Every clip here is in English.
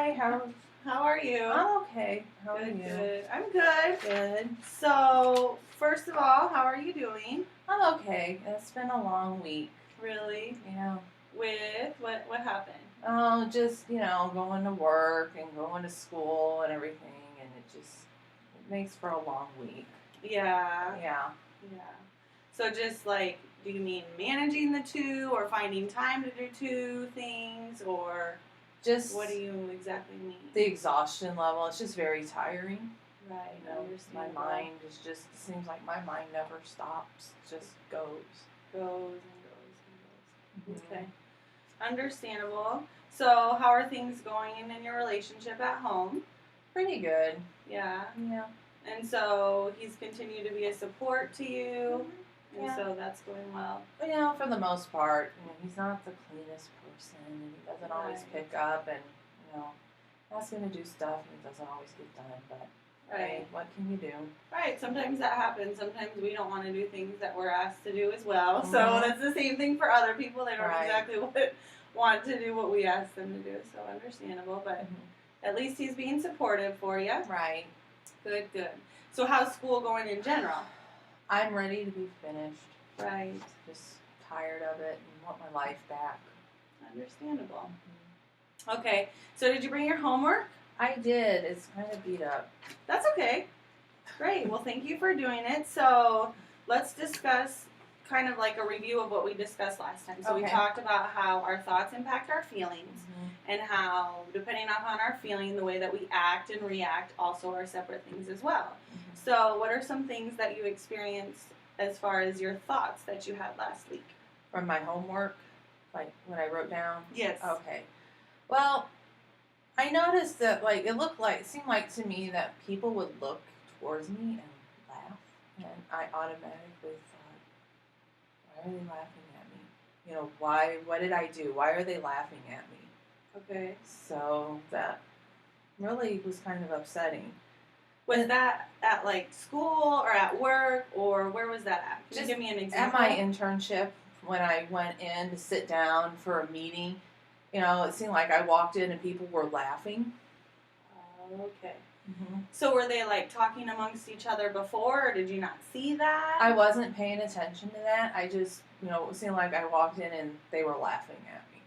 Hi, How are you? I'm okay. How are Good, you? good. I'm good. Good. So, first of all, how are you doing? I'm okay. It's been a long week. Really? Yeah. With what happened? Oh, just, going to work and going to school and everything, and it makes for a long week. Yeah. Yeah. Yeah. So just like, do you mean managing the two or finding time to do two things, or Just what do you exactly mean? the exhaustion level, it's just very tiring. Right. My mind is just, it seems like my mind never stops. It just goes. Goes and goes and goes. Mhm. Okay. Understandable. So, how are things going in your relationship at home? Pretty good. Yeah. Yeah. And so he's continued to be a support to you, and Yeah. so that's going well. But, for the most part, he's not the cleanest person, and he doesn't always Right. pick up, and, ask him to do stuff, and it doesn't always get done, but, hey, what can you do? Right, sometimes that happens. Sometimes we don't want to do things that we're asked to do as well. Mhm. So that's the same thing for other people. They don't Right. exactly want to do what we ask them to do, so understandable, but at least he's being supportive for you. Right. Good, good. So how's school going in general? I'm ready to be finished. Right. Just tired of it and want my life back. Understandable. Okay, so did you bring your homework? I did. It's kind of beat up. That's okay. Great. Well, thank you for doing it. So let's discuss kind of like a review of what we discussed last time. So we Okay. talked about how our thoughts impact our feelings and how, depending upon our feeling, the way that we act and react also are separate things as well. So what are some things that you experienced as far as your thoughts that you had last week? From my homework, like what I wrote down? Yes. Okay. Well, I noticed that, it seemed like to me that people would look towards me and laugh, and I automatically thought, why are they laughing at me? What did I do? Why are they laughing at me? Okay. So that really was kind of upsetting. Was that at like school or at work, or where was that at? Can you give me an example? At my internship, when I went in to sit down for a meeting, it seemed like I walked in and people were laughing. Okay. Mm-hmm. So were they like talking amongst each other before, or did you not see that? I wasn't paying attention to that. I just, it seemed like I walked in and they were laughing at me.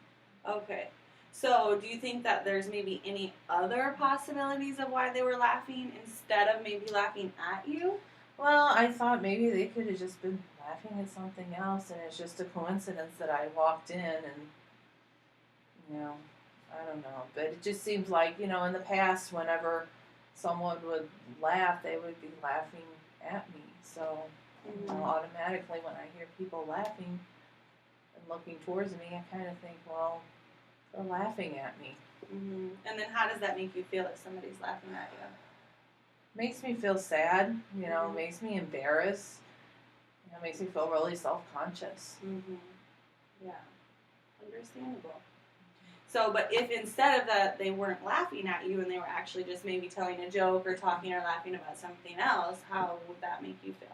Okay. So do you think that there's maybe any other possibilities of why they were laughing instead of maybe laughing at you? Well, I thought maybe they could have just been laughing at something else, and it's just a coincidence that I walked in and, I don't know. But it just seems like, in the past, whenever someone would laugh, they would be laughing at me. So, automatically when I hear people laughing and looking towards me, I kind of think, well, they're laughing at me. Mm-hmm. And then how does that make you feel if somebody's laughing at you? Makes me feel sad, makes me embarrassed. Makes me feel really self-conscious. Mm-hmm. Yeah, understandable. So, but if instead of that they weren't laughing at you and they were actually just maybe telling a joke or talking or laughing about something else, how would that make you feel?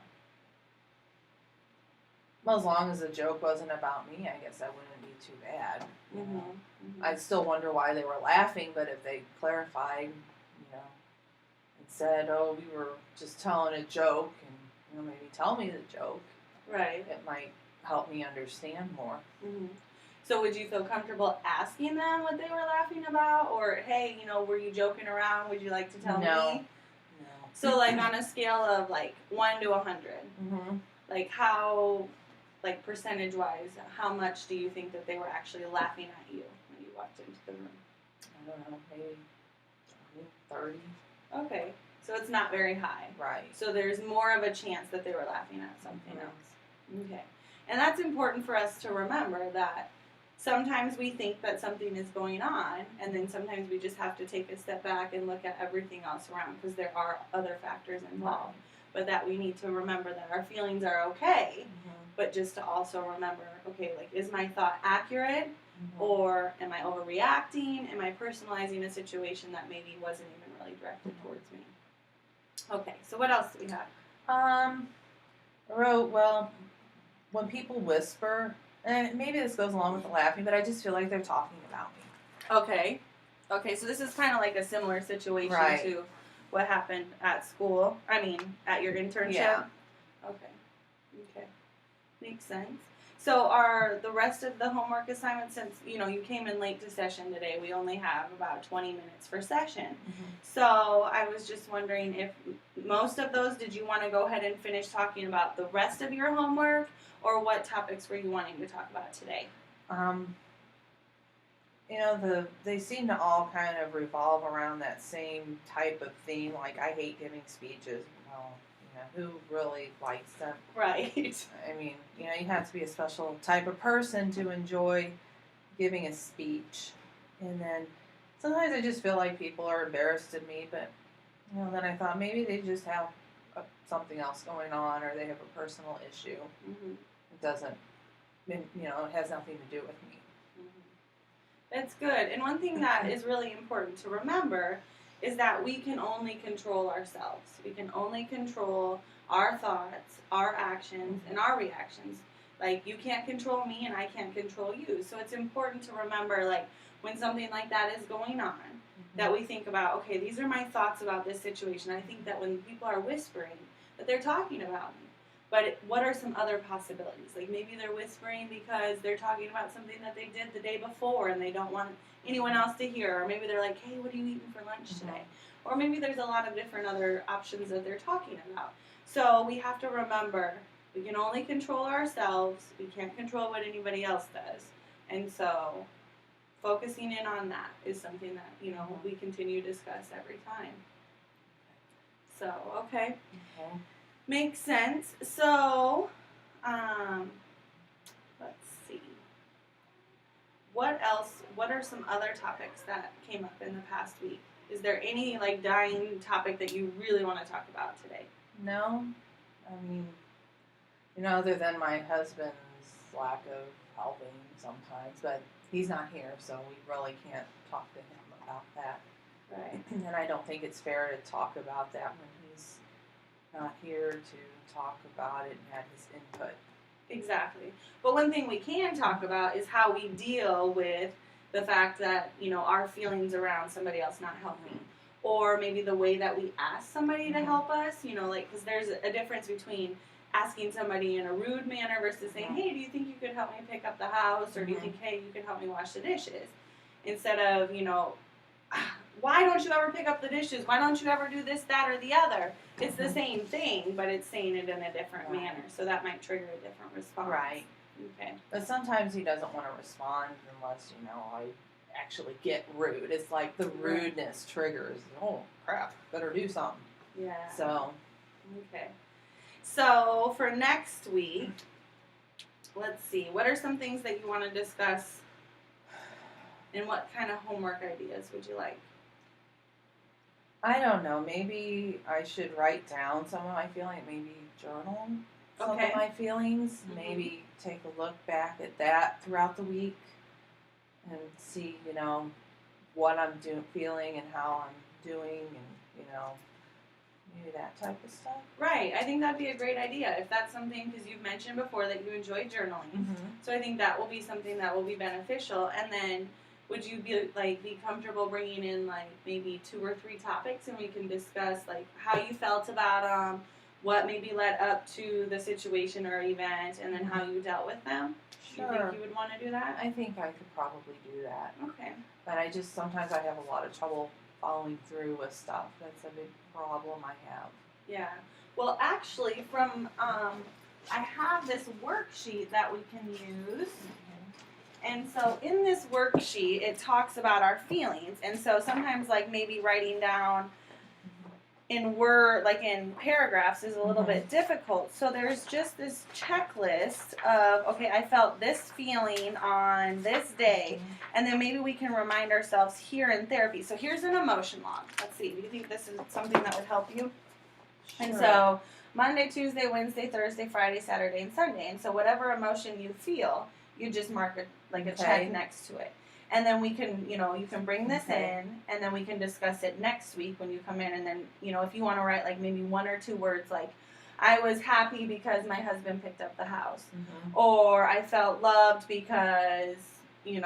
Well, as long as the joke wasn't about me, I guess that wouldn't be too bad. I'd still wonder why they were laughing, but if they clarified, and said, "Oh, we were just telling a joke," and maybe tell me the joke, right? It might help me understand more. Mm-hmm. So would you feel comfortable asking them what they were laughing about, or hey, were you joking around? Would you like to tell me? No. So like on a scale of like 1 to 100, like how, like percentage-wise, how much do you think that they were actually laughing at you when you walked into the room? I don't know, maybe 30. Okay, so it's not very high. Right. So there's more of a chance that they were laughing at something else. Okay. And that's important for us to remember that sometimes we think that something is going on, and then sometimes we just have to take a step back and look at everything else around because there are other factors involved. But that we need to remember that our feelings are okay, but just to also remember, okay, like, is my thought accurate, or am I overreacting? Am I personalizing a situation that maybe wasn't even really directed towards me? Okay, so what else do we have? I wrote, well, when people whisper, and maybe this goes along with the laughing, but I just feel like they're talking about me. Okay. Okay, so this is kind of like a similar situation Right. to what happened at school. I mean, at your internship. Yeah. Okay. Makes sense. So are the rest of the homework assignments, since, you came in late to session today, we only have about 20 minutes for session. Mm-hmm. So I was just wondering if most of those, did you want to go ahead and finish talking about the rest of your homework, or what topics were you wanting to talk about today? They seem to all kind of revolve around that same type of theme. Like, I hate giving speeches. Well, who really likes them? Right. I mean, you have to be a special type of person to enjoy giving a speech. And then sometimes I just feel like people are embarrassed of me, but then I thought maybe they just have something else going on, or they have a personal issue. Mm-hmm. It doesn't, it has nothing to do with me. That's good. And one thing that is really important to remember is that we can only control ourselves. We can only control our thoughts, our actions, and our reactions. Like, you can't control me and I can't control you. So it's important to remember, like, when something like that is going on, that we think about, okay, these are my thoughts about this situation. I think that when people are whispering, that they're talking about me. But what are some other possibilities? Like, maybe they're whispering because they're talking about something that they did the day before and they don't want anyone else to hear. Or maybe they're like, hey, what are you eating for lunch today? Or maybe there's a lot of different other options that they're talking about. So we have to remember, we can only control ourselves. We can't control what anybody else does. And so focusing in on that is something that, we continue to discuss every time. So, okay. Makes sense. So, let's see. What else? What are some other topics that came up in the past week? Is there any, like, dying topic that you really want to talk about today? No. I mean, other than my husband's lack of helping sometimes, but he's not here, so we really can't talk to him about that. Right. And I don't think it's fair to talk about that when he's not here to talk about it and have his input. Exactly. But one thing we can talk about is how we deal with the fact that, our feelings around somebody else not helping. Or maybe the way that we ask somebody to help us, because there's a difference between asking somebody in a rude manner versus saying, hey, do you think you could help me pick up the house? Or do you think, hey, you could help me wash the dishes? Instead of, why don't you ever pick up the dishes? Why don't you ever do this, that, or the other? It's the same thing, but it's saying it in a different manner. So that might trigger a different response. Right. Okay. But sometimes he doesn't want to respond unless, I actually get rude. It's like the rudeness triggers, oh, crap, better do something. Yeah. So. Okay. So for next week, let's see. What are some things that you want to discuss? And what kind of homework ideas would you like? I don't know. Maybe I should write down some of my feelings. Maybe journal some of my feelings. Maybe take a look back at that throughout the week and see, what I'm feeling and how I'm doing, and maybe that type of stuff. Right. I think that'd be a great idea if that's something, because you've mentioned before that you enjoy journaling. So I think that will be something that will be beneficial. And then would you be comfortable bringing in, like, maybe 2 or 3 topics, and we can discuss, like, how you felt about them, what maybe led up to the situation or event, and then how you dealt with them? Sure. Do you think you would want to do that? I think I could probably do that. Okay. But sometimes I have a lot of trouble following through with stuff. That's a big problem I have. Yeah. Well, actually, I have this worksheet that we can use. And so in this worksheet, it talks about our feelings. And so sometimes, like, maybe writing down in in paragraphs is a little bit difficult. So there's just this checklist of, okay, I felt this feeling on this day. And then maybe we can remind ourselves here in therapy. So here's an emotion log. Let's see. Do you think this is something that would help you? Sure. And so Monday, Tuesday, Wednesday, Thursday, Friday, Saturday, and Sunday. And so whatever emotion you feel, you just mark it like a check next to it. And then we can, you can bring this in, and then we can discuss it next week when you come in. And then, if you want to write, like, maybe 1 or 2 words, like, I was happy because my husband picked up the house. Or I felt loved because, I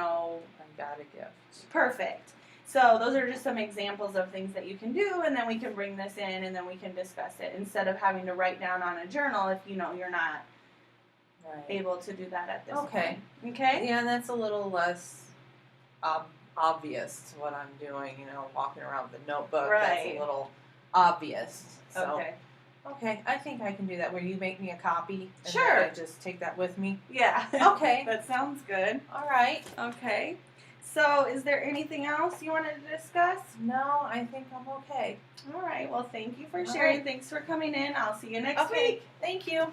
got a gift. Perfect. So those are just some examples of things that you can do, and then we can bring this in, and then we can discuss it instead of having to write down on a journal if you know you're not able to do that at this point. Okay? Yeah, and that's a little less obvious what I'm doing, walking around with a notebook. Right. That's a little obvious. So, Okay. I think I can do that. Will you make me a copy? And Sure. then I just take that with me? Yeah. Okay. That sounds good. All right. Okay. So, is there anything else you wanted to discuss? No, I think I'm okay. All right. Well, thank you for All sharing. right. Thanks for coming in. I'll see you next week. Thank you.